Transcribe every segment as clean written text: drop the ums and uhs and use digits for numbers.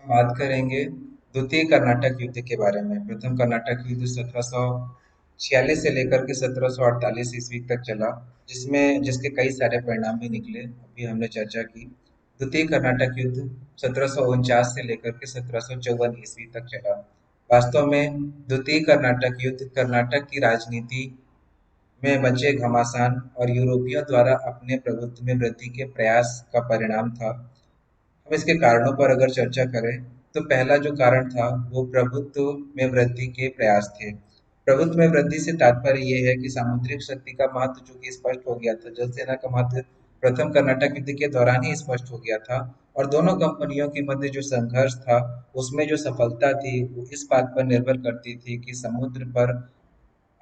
हम बात करेंगे द्वितीय कर्नाटक युद्ध के बारे में। प्रथम कर्नाटक युद्ध 1746 से लेकर के 1748 ईस्वी तक चला, जिसके कई सारे परिणाम भी निकले, अभी हमने चर्चा की। द्वितीय कर्नाटक युद्ध 1749 से लेकर के 1754 ईस्वी तक चला। वास्तव में द्वितीय कर्नाटक युद्ध कर्नाटक की राजनीति में मचे घमासान और यूरोपियों द्वारा अपने प्रभुत्व में वृद्धि के प्रयास का परिणाम था। हम इसके कारणों पर अगर चर्चा करें, तो पहला जो कारण था वो प्रभुत्व में वृद्धि के प्रयास थे। प्रभुत्व में वृद्धि से तात्पर्य ये है कि सामुद्रिक शक्ति का महत्व चूंकि स्पष्ट हो गया था, जल सेना का महत्व प्रथम कर्नाटक युद्ध के दौरान ही स्पष्ट हो गया था। और दोनों कंपनियों के मध्य जो संघर्ष था, उसमें जो सफलता थी वो इस बात पर निर्भर करती थी कि समुद्र पर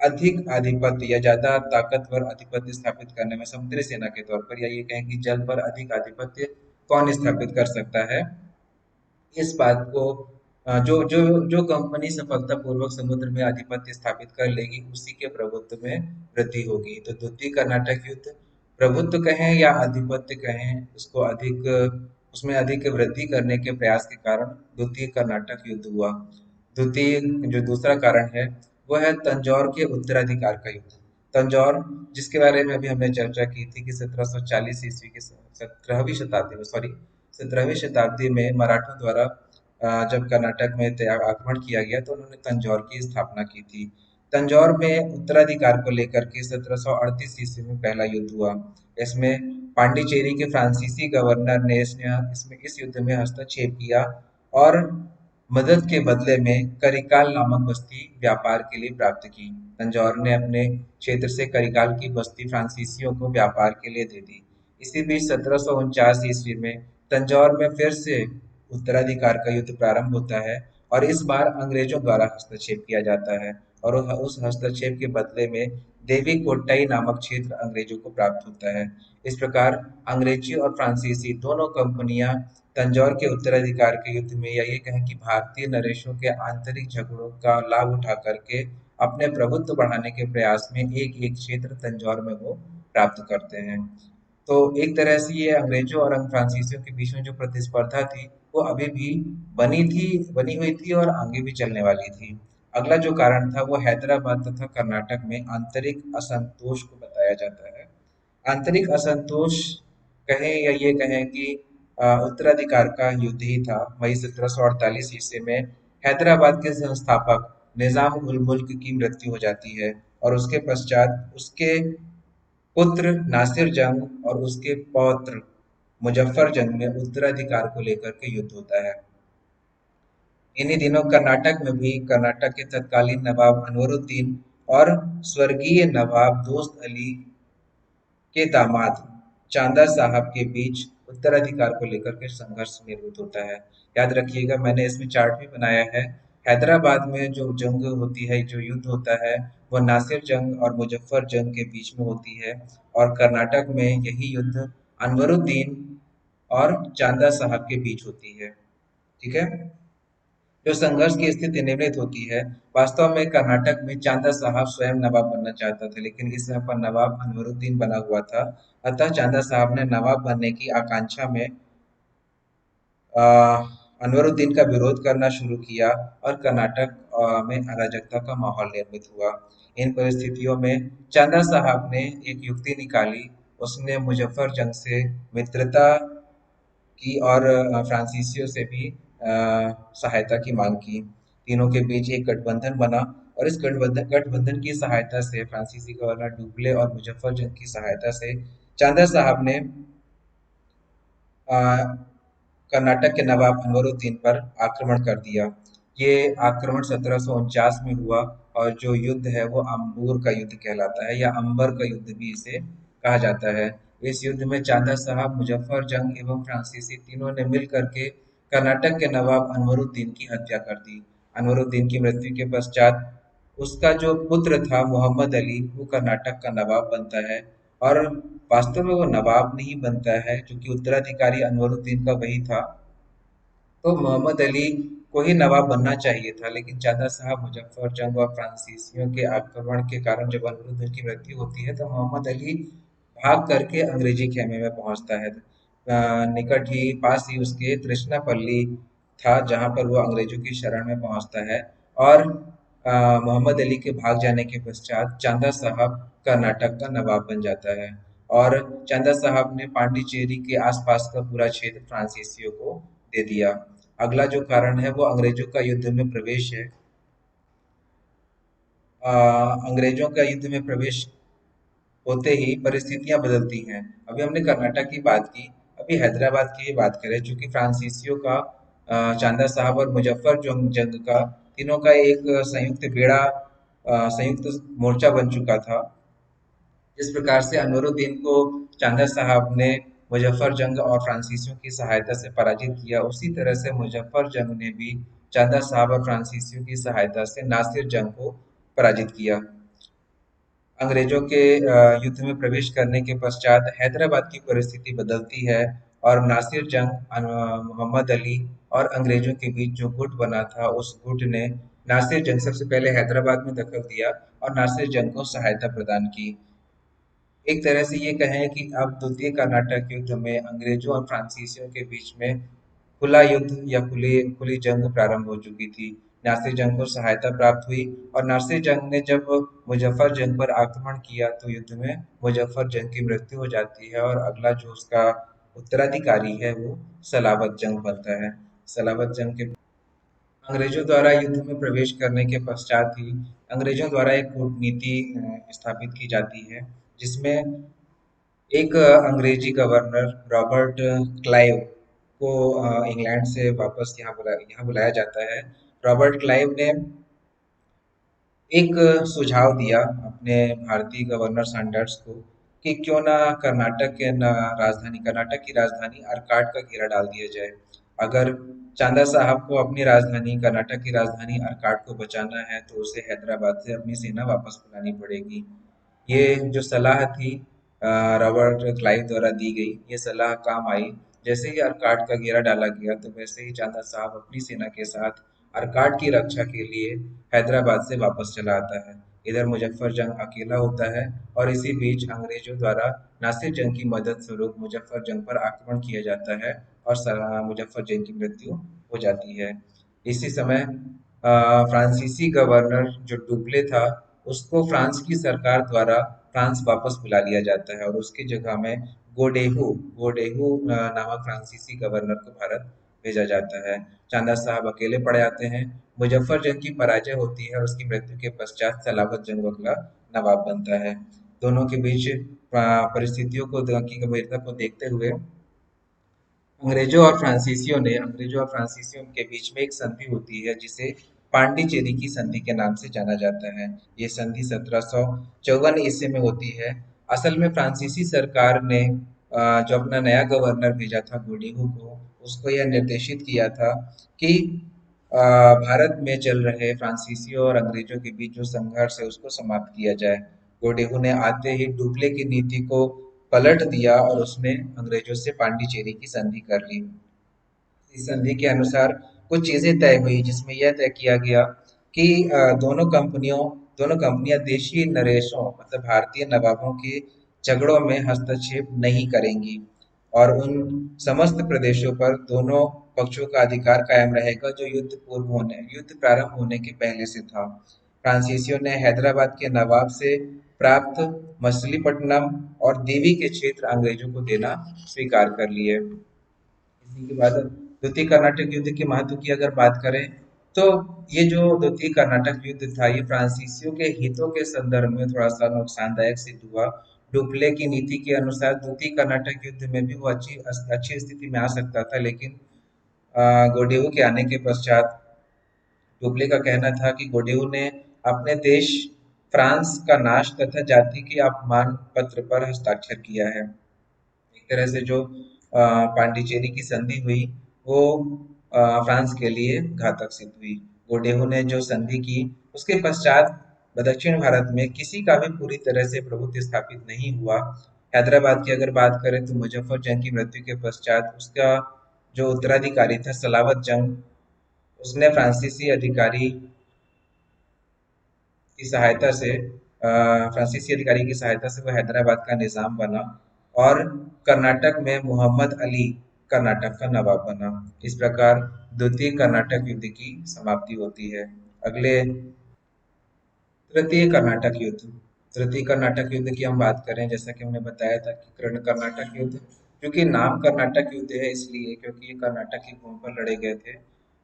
अधिक आधिपत्य या ज्यादा ताकतवर आधिपत्य स्थापित करने में समुद्री सेना के तौर पर, या ये कहें कि जल पर अधिक आधिपत्य कौन स्थापित कर सकता है। इस बात को जो जो जो कंपनी सफलतापूर्वक समुद्र में आधिपत्य स्थापित कर लेगी, उसी के प्रभुत्व में वृद्धि होगी। तो द्वितीय कर्नाटक युद्ध, प्रभुत्व कहें या आधिपत्य कहें, उसमें अधिक वृद्धि करने के प्रयास के कारण द्वितीय कर्नाटक युद्ध हुआ। द्वितीय जो दूसरा कारण है, वह है तंजौर के उत्तराधिकार का युद्ध। तंजौर, जिसके बारे में अभी हमने चर्चा की थी कि 1740 ईस्वी की 17वीं शताब्दी में, सॉरी 17वीं शताब्दी में मराठों द्वारा जब कर्नाटक में आक्रमण किया गया, तो उन्होंने तंजौर की स्थापना की थी। तंजौर में उत्तराधिकार को लेकर के 1738 ईस्वी में पहला युद्ध हुआ। इसमें पांडिचेरी के फ्रांसीसी गवर्नर ने इस युद्ध में हस्तक्षेप किया और मदद के बदले में करिकाल नामक बस्ती व्यापार के लिए प्राप्त की। तंजौर ने अपने क्षेत्र से करिकाल की बस्ती फ्रांसीसियों को व्यापार के लिए दे दी। इसी बीच 1749 ईस्वी में तंजौर में फिर से उत्तराधिकार का युद्ध प्रारंभ होता है, और इस बार अंग्रेजों द्वारा हस्तक्षेप किया जाता है, और उस हस्तक्षेप के बदले में देवी कोट्टाई नामक क्षेत्र अंग्रेजों को प्राप्त होता है। इस प्रकार अंग्रेजी और फ्रांसीसी दोनों कंपनियां तंजौर के उत्तराधिकार के युद्ध में, या ये कहें कि भारतीय नरेशों के आंतरिक झगड़ों का लाभ उठा करके अपने प्रभुत्व बढ़ाने के प्रयास में एक एक क्षेत्र तंजौर में वो प्राप्त करते हैं। तो एक तरह से ये अंग्रेजों और फ्रांसीसियों के बीच में जो प्रतिस्पर्धा थी, वो अभी भी बनी हुई थी और आगे भी चलने वाली थी। अगला जो कारण था वो हैदराबाद तथा कर्नाटक में आंतरिक असंतोष को बताया जाता है। आंतरिक असंतोष कहें या ये कहें कि उत्तराधिकार का युद्ध ही था। मई 1748 ईस्वी में हैदराबाद के संस्थापक निजाम उल मुल्क की मृत्यु हो जाती है, और उसके पश्चात उसके पुत्र नासिर जंग और उसके पौत्र मुजफ्फर जंग में उत्तराधिकार को लेकर के युद्ध होता है। इन्हीं दिनों कर्नाटक में भी कर्नाटक के तत्कालीन नवाब अनवरुद्दीन और स्वर्गीय नवाब दोस्त अली के दामाद चांदा साहब के बीच उत्तराधिकार को लेकर के संघर्ष निर्मित होता है। याद रखिएगा, मैंने इसमें चार्ट भी बनाया है। हैदराबाद में जो जंग होती है, जो युद्ध होता है, वो नासिर जंग और मुजफ्फर जंग के बीच में होती है, और कर्नाटक में यही युद्ध अनवरुद्दीन और चांदा साहब के बीच होती है। ठीक है। जो संघर्ष की स्थिति निर्मित होती है, वास्तव में कर्नाटक में चांदा साहब स्वयं नवाब बनना चाहता था, लेकिन इस समय पर नवाब अनवरुद्दीन बना हुआ था। अतः चांदा साहब ने नवाब बनने की आकांक्षा में अ, अनवरुद्दीन का विरोध करना शुरू किया, और कर्नाटक में अराजकता का माहौल निर्मित हुआ। इन परिस्थितियों में चांदा साहब ने एक युक्ति निकाली। उसने मुजफ्फर जंग से मित्रता की और फ्रांसीसियों से भी सहायता की मांग की। तीनों के बीच एक गठबंधन बना, और इस गठबंधन की सहायता से फ्रांसीसी गवर्नर डुप्ले और मुजफ्फर जंग की सहायता से चांदा साहब ने कर्नाटक के नवाब अनवरुद्दीन पर आक्रमण कर दिया। ये आक्रमण 1749 में हुआ, और जो युद्ध है वो अंबूर का युद्ध कहलाता है, या अंबर का युद्ध भी इसे कहा जाता है। इस युद्ध में चांदा साहब, मुजफ्फर जंग एवं फ्रांसीसी तीनों ने मिल करके कर्नाटक के नवाब अनवरुद्दीन की हत्या कर दी। अनवरुद्दीन की मृत्यु के पश्चात उसका जो पुत्र था मोहम्मद अली, वो कर्नाटक का नवाब बनता है। और वास्तव में वो नवाब नहीं बनता है, क्योंकि उत्तराधिकारी अनवरुद्दीन का वही था। तो मोहम्मद अली को ही नवाब बनना चाहिए था, लेकिन चांदा साहब, मुजफ्फर जंग और फ्रांसीसियों के आक्रमण के कारण जब अनवरुद्दीन की मृत्यु होती है, तो मोहम्मद अली भाग करके अंग्रेजी खेमे में पहुंचता है। निकट ही पास ही उसके तृष्णापल्ली था जहां पर वो अंग्रेजों की शरण में पहुंचता है और मोहम्मद अली के भाग जाने के पश्चात चांदा साहब कर्नाटक का नवाब बन जाता है और चांदा साहब ने पांडिचेरी के आसपास का पूरा क्षेत्र फ्रांसीसियों को दे दिया। अगला जो कारण है वो अंग्रेजों का युद्ध में प्रवेश है। अ, अंग्रेजों का युद्ध में प्रवेश होते ही परिस्थितियां बदलती हैं। अभी हमने कर्नाटक की बात की, अभी हैदराबाद की बात करें, चूंकि फ्रांसीसियों का चांदा साहब और मुजफ्फर जंग जंग का तीनों का एक संयुक्त बेड़ा संयुक्त मोर्चा बन चुका था। जिस प्रकार से अनवरुद्दीन को चांदा साहब ने मुजफ्फर जंग और फ्रांसीसियों की सहायता से पराजित किया, उसी तरह से मुजफ्फर जंग ने भी चांदा साहब और फ्रांसीसियों की सहायता से नासिर जंग को पराजित किया। अंग्रेजों के युद्ध में प्रवेश करने के पश्चात हैदराबाद की परिस्थिति बदलती है और नासिर जंग मोहम्मद अली और अंग्रेजों के बीच जो गुट बना था, उस गुट ने नासिर जंग सबसे पहले हैदराबाद में दखल दिया और नासिर जंग को सहायता प्रदान की। एक तरह से ये कहें कि अब द्वितीय कर्नाटक युद्ध में अंग्रेजों और फ्रांसीसियों के बीच में खुला युद्ध या खुली खुली जंग प्रारंभ हो चुकी थी। नासिर जंग को सहायता प्राप्त हुई और नासिर जंग ने जब मुजफ्फर जंग पर आक्रमण किया तो युद्ध में मुजफ्फर जंग की मृत्यु हो जाती है और अगला जो उसका उत्तराधिकारी है वो सलावत जंग बनता है। सलावत जंग के अंग्रेजों द्वारा युद्ध में प्रवेश करने के पश्चात ही अंग्रेजों द्वारा एक कूटनीति स्थापित की जाती है, जिसमें एक अंग्रेजी गवर्नर रॉबर्ट क्लाइव को इंग्लैंड से वापस यहाँ बुलाया जाता है। रॉबर्ट क्लाइव ने एक सुझाव दिया अपने भारतीय गवर्नर सैंडर्स को कि क्यों ना कर्नाटक की राजधानी अर्काट का घेरा डाल दिया जाए। अगर चांदा साहब को अपनी राजधानी कर्नाटक की राजधानी अर्काट को बचाना है तो उसे हैदराबाद से अपनी सेना वापस बुलानी पड़ेगी। ये जो सलाह थी रॉबर्ट क्लाइव द्वारा दी गई, ये सलाह काम आई। जैसे ही अर्काट का घेरा डाला गया तो वैसे ही चांदा साहब अपनी सेना के साथ अर्काट की रक्षा के लिए हैदराबाद से वापस चला आता है। इधर मुजफ्फर जंग अकेला होता है और इसी बीच अंग्रेजों द्वारा नासिर जंग की मदद स्वरूप मुजफ्फर जंग पर आक्रमण किया जाता है और मुजफ्फर जंग की मृत्यु हो जाती है। इसी समय फ्रांसीसी गवर्नर जो डुप्ले था, उसको फ्रांस की सरकार द्वारा फ्रांस वापस बुला लिया जाता है और उसकी जगह में गोडेहू गोडेहू नामक फ्रांसीसी गवर्नर को भारत भेजा जाता है। चांदा साहब अकेले पड़ जाते हैं। मुजफ्फर जंग की पराजय होती है और उसकी मृत्यु के पश्चात सलावत जंग अगला नवाब बनता है। दोनों के बीच परिस्थितियों को की गंभीरता को देखते हुए अंग्रेजों और फ्रांसीसियों के बीच में एक संधि होती है जिसे पांडिचेरी की संधि के नाम से जाना जाता है। ये संधि 1754 ईस्वी में होती है। असल में फ्रांसीसी सरकार ने जो अपना नया गवर्नर भेजा था गोडीहू को, उसको यह निर्देशित किया था कि भारत में चल रहे फ्रांसीसियों और अंग्रेजों के बीच जो संघर्ष है उसको समाप्त किया जाए। गोडेहू ने आते ही डुप्ले की नीति को पलट दिया और उसने अंग्रेजों से पांडिचेरी की संधि कर ली। इस संधि के अनुसार कुछ चीजें तय हुई जिसमें यह तय किया गया कि दोनों कंपनियां देशी नरेशों मतलब भारतीय नवाबों के झगड़ों में हस्तक्षेप नहीं करेंगी और उन समस्त प्रदेशों पर दोनों पक्षों का अधिकार कायम रहेगा जो युद्ध प्रारंभ होने के पहले से था। फ्रांसीसियों ने हैदराबाद के नवाब से प्राप्त मछलीपट्टनम और दीवी के क्षेत्र अंग्रेजों को देना स्वीकार कर लिए। इसी के बाद द्वितीय कर्नाटक युद्ध के महत्व की अगर बात करें तो ये जो द्वितीय कर्नाटक युद्ध था ये फ्रांसीसियों के हितों के संदर्भ में थोड़ा सा नुकसानदायक सिद्ध हुआ। डुप्ले की नीति के अनुसार द्वितीय कर्नाटक युद्ध में भी वो अच्छी स्थिति में आ सकता था, लेकिन गोडेहू के आने के पश्चात डुप्ले का कहना था कि गोडेहू ने अपने देश फ्रांस का नाश तथा जाति के अपमान पत्र पर हस्ताक्षर किया है। एक तरह से जो पांडिचेरी की संधि हुई वो फ्रांस के लिए घातक सिद्ध हुई। गोडेहू ने जो संधि की उसके पश्चात दक्षिण भारत में किसी का भी पूरी तरह से प्रभुत्व स्थापित नहीं हुआ। हैदराबाद की अगर बात करें तो मुजफ्फर जंग की मृत्यु के पश्चात उसका जो उत्तराधिकारी था सलावत जंग, उसने फ्रांसीसी अधिकारी की सहायता से फ्रांसीसी अधिकारी की सहायता से वह हैदराबाद का निजाम बना और कर्नाटक में मोहम्मद अली कर्नाटक का नवाब बना। इस प्रकार द्वितीय कर्नाटक युद्ध की समाप्ति होती है। अगले तृतीय कर्नाटक युद्ध। तृतीय कर्नाटक युद्ध की हम बात करें, जैसा कि हमने बताया था कि कर्नाटक युद्ध, क्योंकि नाम कर्नाटक युद्ध है इसलिए क्योंकि ये कर्नाटक की भूमि पर लड़े गए थे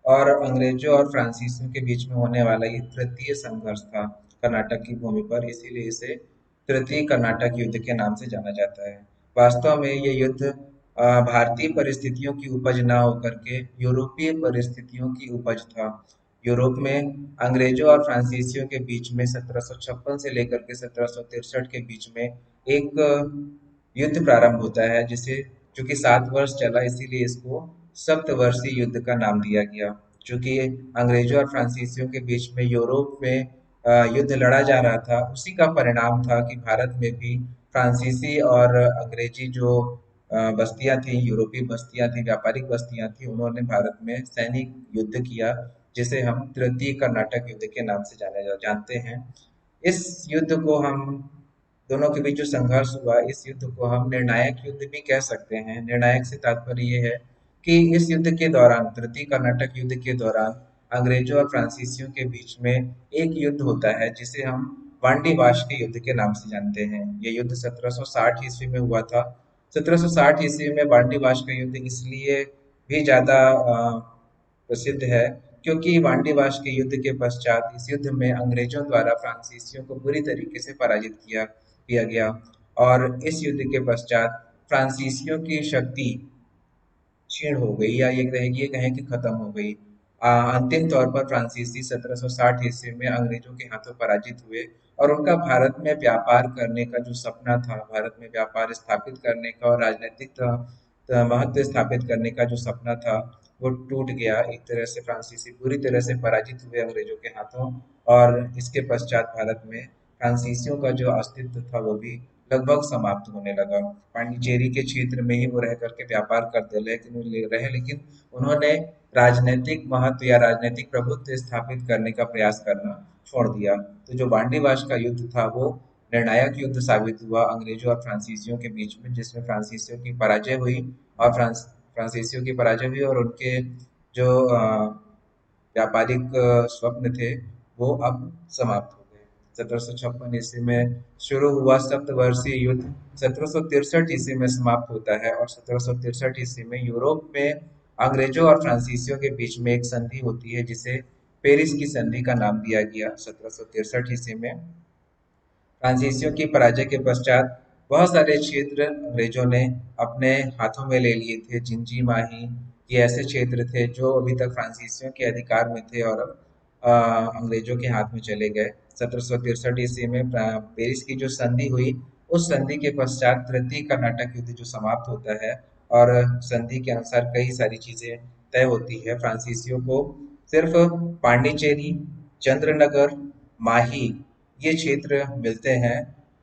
और अंग्रेजों और फ्रांसीसियों के बीच में होने वाला ये तृतीय संघर्ष था कर्नाटक की भूमि पर, इसीलिए इसे तृतीय कर्नाटक युद्ध के नाम से जाना जाता है। वास्तव में ये युद्ध भारतीय परिस्थितियों की उपज ना होकर के यूरोपीय परिस्थितियों की उपज था। यूरोप में अंग्रेजों और फ्रांसीसियों के बीच में 1756 से लेकर के 1763 के बीच में एक युद्ध प्रारंभ होता है, जिसे चूंकि 7 वर्ष चला इसीलिए इसको सप्तवर्षीय युद्ध का नाम दिया गया। चूंकि अंग्रेजों और फ्रांसीसियों के बीच में यूरोप में युद्ध लड़ा जा रहा था, उसी का परिणाम था कि भारत में भी फ्रांसीसी और अंग्रेजी जो बस्तियां थी, यूरोपीय बस्तियां थी, व्यापारिक बस्तियां थी, उन्होंने भारत में सैनिक युद्ध किया, जिसे हम तृतीय कर्नाटक युद्ध के नाम से जानते हैं। इस युद्ध को हम दोनों के बीच जो संघर्ष हुआ, इस युद्ध को हम निर्णायक युद्ध भी कह सकते हैं। निर्णायक से तात्पर्य ये है कि इस युद्ध के दौरान, तृतीय कर्नाटक युद्ध के दौरान, अंग्रेजों और फ्रांसीसियों के बीच में एक युद्ध होता है जिसे हम वांडी वाश के युद्ध के नाम से जानते हैं। ये युद्ध 1760 ईस्वी में हुआ था। 1760 ईस्वी में वांडी वाश का युद्ध इसलिए भी ज्यादा प्रसिद्ध है क्योंकि वांडीवाश के युद्ध के पश्चात इस युद्ध में अंग्रेजों द्वारा फ्रांसीसियों को बुरी तरीके से पराजित किया किया गया और इस युद्ध के पश्चात फ्रांसीसियों की शक्ति क्षीण हो गई, या ये कहें कि खत्म हो गई। अंतिम तौर पर फ्रांसीसी 1760 ईस्वी में अंग्रेजों के हाथों पराजित हुए और उनका भारत में व्यापार करने का जो सपना था, भारत में व्यापार स्थापित करने का और राजनीतिक महत्व स्थापित करने का जो सपना था, वो टूट गया। एक तरह से फ्रांसीसी पूरी तरह से पराजित हुए अंग्रेजों के हाथों और इसके पश्चात भारत में फ्रांसीसियों का जो अस्तित्व था वो भी लगभग समाप्त होने लगा। पांडिचेरी के क्षेत्र में ही वो रह करके व्यापार करते रहे, लेकिन उन्होंने राजनीतिक महत्व या राजनीतिक प्रभुत्व स्थापित करने का प्रयास करना छोड़ दिया। तो जो बांडीवाश का युद्ध था वो निर्णायक युद्ध साबित हुआ अंग्रेजों और फ्रांसीसियों के बीच में, जिसमें फ्रांसीसियों की पराजय हुई और फ्रांसीसियों की पराजय हुई और उनके जो व्यापारिक स्वप्न थे वो अब समाप्त हो गए। 1756 ईस्वी में शुरू हुआ सप्तवर्षीय युद्ध 1763 ईस्वी में समाप्त होता है और 1763 ईस्वी में यूरोप में अंग्रेजों और फ्रांसीसियों के बीच में एक संधि होती है जिसे पेरिस की संधि का नाम दिया गया। 1763 ईस्वी में फ्रांसीसियों की पराजय के पश्चात बहुत सारे क्षेत्र अंग्रेजों ने अपने हाथों में ले लिए थे। जिंजी माही ये ऐसे क्षेत्र थे जो अभी तक फ्रांसीसियों के अधिकार में थे और अब अंग्रेजों के हाथ में चले गए। 1763 ईस्वी में पेरिस की जो संधि हुई, उस संधि के पश्चात तृतीय कर्नाटक युद्ध जो समाप्त होता है और संधि के अनुसार कई सारी चीजें तय होती है। फ्रांसीसियों को सिर्फ पांडिचेरी, चंद्रनगर, माही ये क्षेत्र मिलते हैं,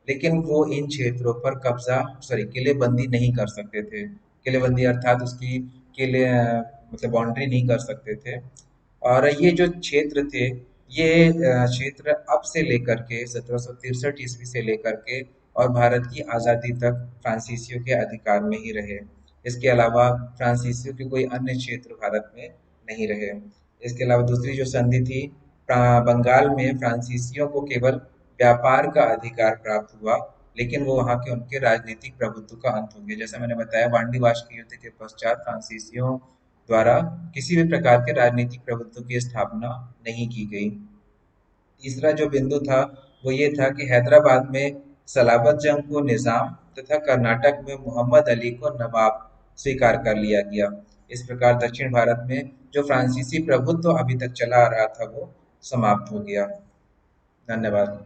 लेकिन वो इन क्षेत्रों पर कब्जा सॉरी किलेबंदी नहीं कर सकते थे। किलेबंदी अर्थात उसकी किले मतलब बाउंड्री नहीं कर सकते थे। और ये जो क्षेत्र थे, ये क्षेत्र अब से लेकर के 1763 ईस्वी से लेकर के और भारत की आज़ादी तक फ्रांसीसियों के अधिकार में ही रहे। इसके अलावा फ्रांसीसियों के कोई अन्य क्षेत्र भारत में नहीं रहे। इसके अलावा दूसरी जो संधि थी, बंगाल में फ्रांसीसियों को केवल व्यापार का अधिकार प्राप्त हुआ, लेकिन वो वहाँ के उनके राजनीतिक प्रभुत्व का अंत हो गया। जैसा मैंने बताया, वांडीवाश के युद्ध के पश्चात फ्रांसीसियों द्वारा किसी भी प्रकार के राजनीतिक प्रभुत्व की स्थापना नहीं की गई। तीसरा जो बिंदु था वो ये था कि हैदराबाद में सलाबत जंग को निजाम तथा कर्नाटक में मोहम्मद अली को नवाब स्वीकार कर लिया गया। इस प्रकार दक्षिण भारत में जो फ्रांसीसी प्रभुत्व अभी तक चला आ रहा था वो समाप्त हो गया। धन्यवाद।